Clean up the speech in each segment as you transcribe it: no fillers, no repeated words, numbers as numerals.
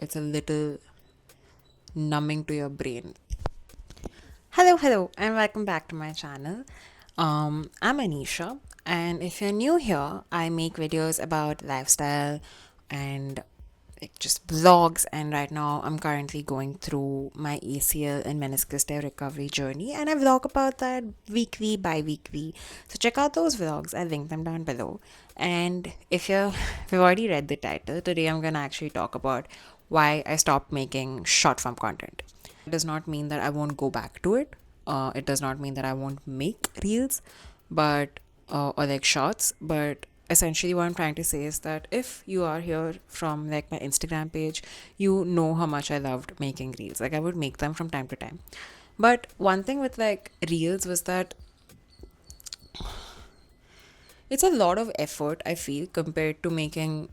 it's a little numbing to your brain. Hello, and welcome back to my channel. I'm Anisha, and if you're new here, I make videos about lifestyle and just vlogs. And right now, I'm currently going through my ACL and meniscus tear recovery journey, and I vlog about that weekly, bi-weekly. So check out those vlogs. I'll link them down below. And if you've already read the title, today I'm gonna actually talk about why I stopped making short form content. It does not mean that I won't go back to it. It does not mean that I won't make reels, but or like shorts. But essentially, what I'm trying to say is that if you are here from like my Instagram page, you know how much I loved making reels. Like I would make them from time to time. But one thing with like reels was that it's a lot of effort, I feel, compared to making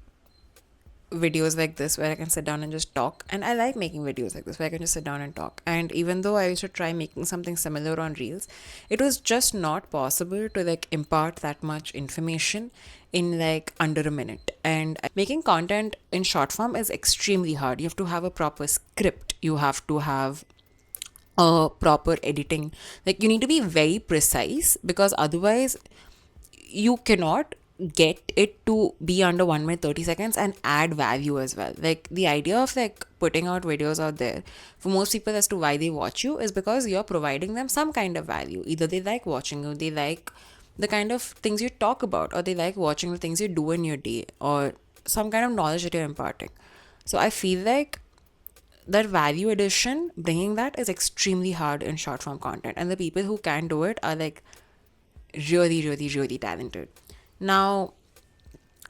videos like this where I can sit down and just talk. And I like making videos like this where I can just sit down and talk. And even though I used to try making something similar on Reels, it was just not possible to like impart that much information in like under a minute. And making content in short form is extremely hard. You have to have a proper script, you have to have a proper editing. Like you need to be very precise because otherwise you cannot get it to be under 1 minute 30 seconds and add value as well. Like the idea of like putting out videos out there for most people as to why they watch you is because you're providing them some kind of value. Either they like watching you, they like the kind of things you talk about, or they like watching the things you do in your day, or some kind of knowledge that you're imparting. So I feel like that value addition, bringing that is extremely hard in short form content, and the people who can do it are like really talented. Now,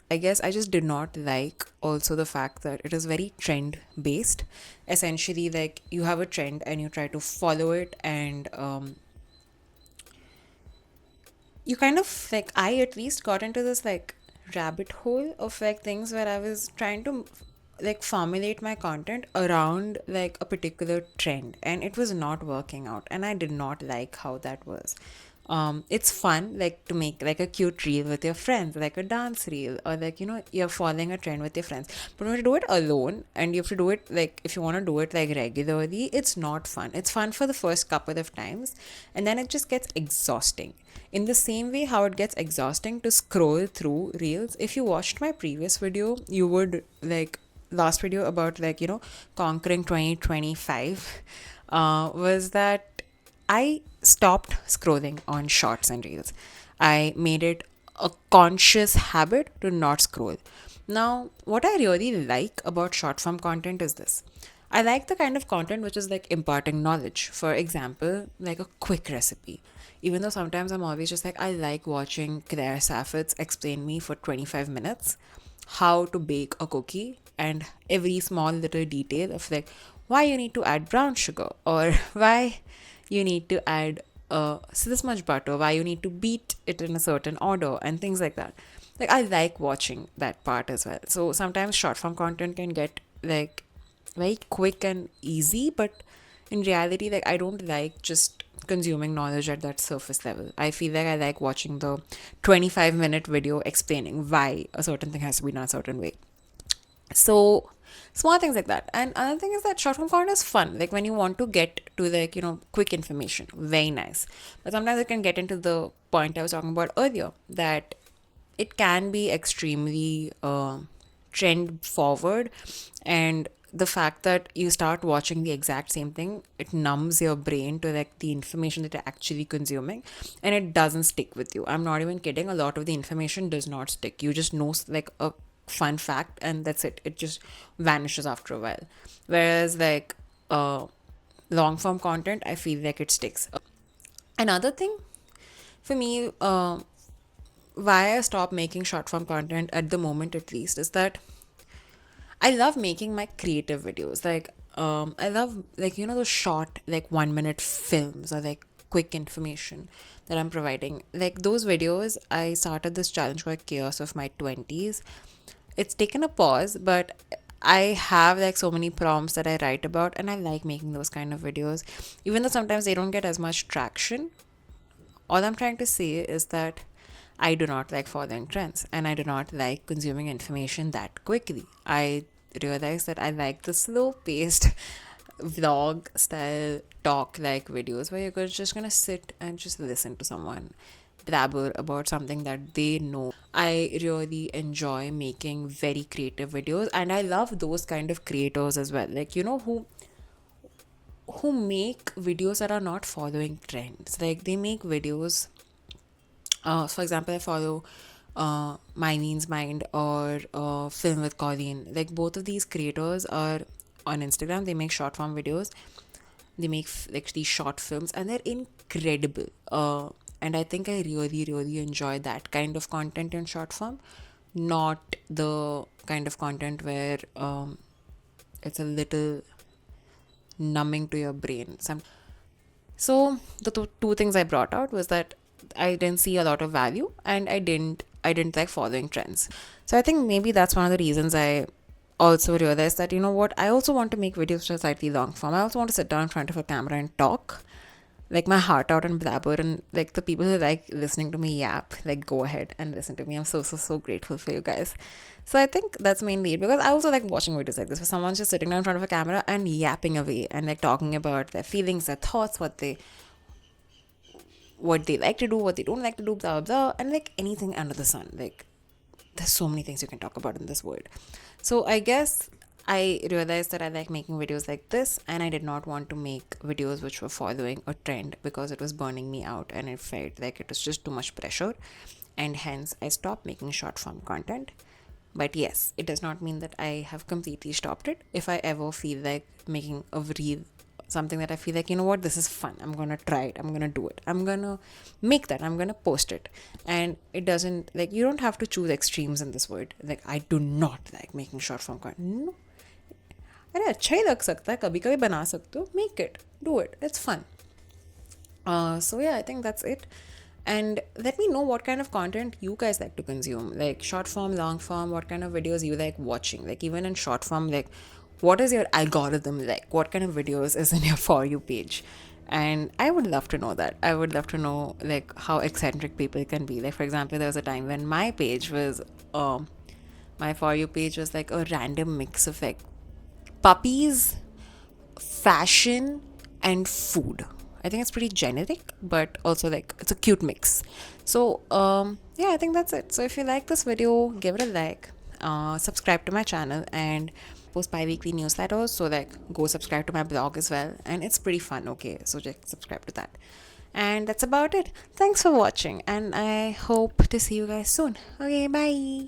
I guess I just did not like also the fact that it is very trend based. Essentially, like you have a trend and you try to follow it, and you kind of like, I at least got into this like rabbit hole of like things where I was trying to like formulate my content around like a particular trend, and it was not working out, and I did not like how that was. It's fun like to make like a cute reel with your friends, like a dance reel, or like you're following a trend with your friends. But when you do it alone and you have to do it like, if you want to do it like regularly, it's not fun. It's fun for the first couple of times, and then it just gets exhausting. In the same way how it gets exhausting to scroll through reels. If you watched my previous video, you would like, last video about like conquering 2025, was that I stopped scrolling on shorts and reels. I made it a conscious habit to not scroll. Now, what I really like about short form content is this. I like the kind of content which is like imparting knowledge. For example, like a quick recipe. Even though sometimes I'm always just like, I like watching Claire Saffitz explain me for 25 minutes how to bake a cookie and every small little detail of like why you need to add brown sugar, or why you need to add so this much butter, why you need to beat it in a certain order, and things like that. Like I like watching that part as well. So sometimes short form content can get like very quick and easy, but in reality, like I don't like just consuming knowledge at that surface level. I feel like I like watching the 25-minute video explaining why a certain thing has to be done a certain way. So small things like that. And another thing is that short form content is fun. Like when you want to get to like quick information, very nice. But sometimes it can get into the point I was talking about earlier, that it can be extremely trend forward, and the fact that you start watching the exact same thing, it numbs your brain to like the information that you're actually consuming, and it doesn't stick with you. I'm not even kidding. A lot of the information does not stick. You just know like a fun fact, and that's it. It just vanishes after a while. Whereas like long form content, I feel like it sticks. Another thing for me, why I stopped making short form content at the moment, at least, is that I love making my creative videos. Like, I love like those short like 1 minute films, or like quick information that I'm providing. Like those videos, I started this challenge called Chaos of My 20s. It's taken a pause, but I have like so many prompts that I write about, and I like making those kind of videos, even though sometimes they don't get as much traction. All I'm trying to say is that I do not like following trends, and I do not like consuming information that quickly. I realized that I like the slow paced vlog style talk like videos where you're just gonna sit and just listen to someone blabber about something that they know. I really enjoy making very creative videos, and I love those kind of creators as well. Like, who make videos that are not following trends. Like, they make videos, for example, I follow My Means Mind or Film with Colleen. Like, both of these creators are on Instagram. They make short form videos. They make like these short films, and they're incredible. And I think I really, really enjoy that kind of content in short form, not the kind of content where it's a little numbing to your brain. So the two things I brought out was that I didn't see a lot of value, and I didn't like following trends. So I think maybe that's one of the reasons I also realized that, you know what, I also want to make videos which are slightly long form. I also want to sit down in front of a camera and talk like my heart out and blabber, and like the people who like listening to me yap, like go ahead and listen to me. I'm so grateful for you guys. So I think that's mainly it, because I also like watching videos like this where someone's just sitting down in front of a camera and yapping away and like talking about their feelings, their thoughts, what they like to do, what they don't like to do, blah blah, and like anything under the sun. Like, there's so many things you can talk about in this world. So I guess I realized that I like making videos like this, and I did not want to make videos which were following a trend because it was burning me out and it felt like it was just too much pressure. And hence, I stopped making short form content. But yes, it does not mean that I have completely stopped it. If I ever feel like making a reel, something that I feel like, you know what, this is fun, I'm gonna try it, I'm gonna do it, I'm gonna make that, I'm gonna post it. And it doesn't, like, you don't have to choose extremes in this word. Like, I do not like making short form content. No. अरे अच्छा ही लग सकता है, कभी कभी बना सकते हो, make it, do it, it's fun. So yeah, I think that's it. And let me know what kind of content you guys like to consume, like short form, long form, what kind of videos you like watching. Like, even in short form, like, what is your algorithm like? What kind of videos is in your For You page? And I would love to know that. I would love to know like how eccentric people can be. Like, for example, there was a time when my For You page was like a random mix of like puppies, fashion, and food. I think it's pretty generic, but also like it's a cute mix. So yeah, I think that's it. So if you like this video, give it a like, subscribe to my channel, and post bi-weekly newsletters. So like, go subscribe to my blog as well, and it's pretty fun. Okay, so just subscribe to that. And that's about it. Thanks for watching, and I hope to see you guys soon. Okay, bye.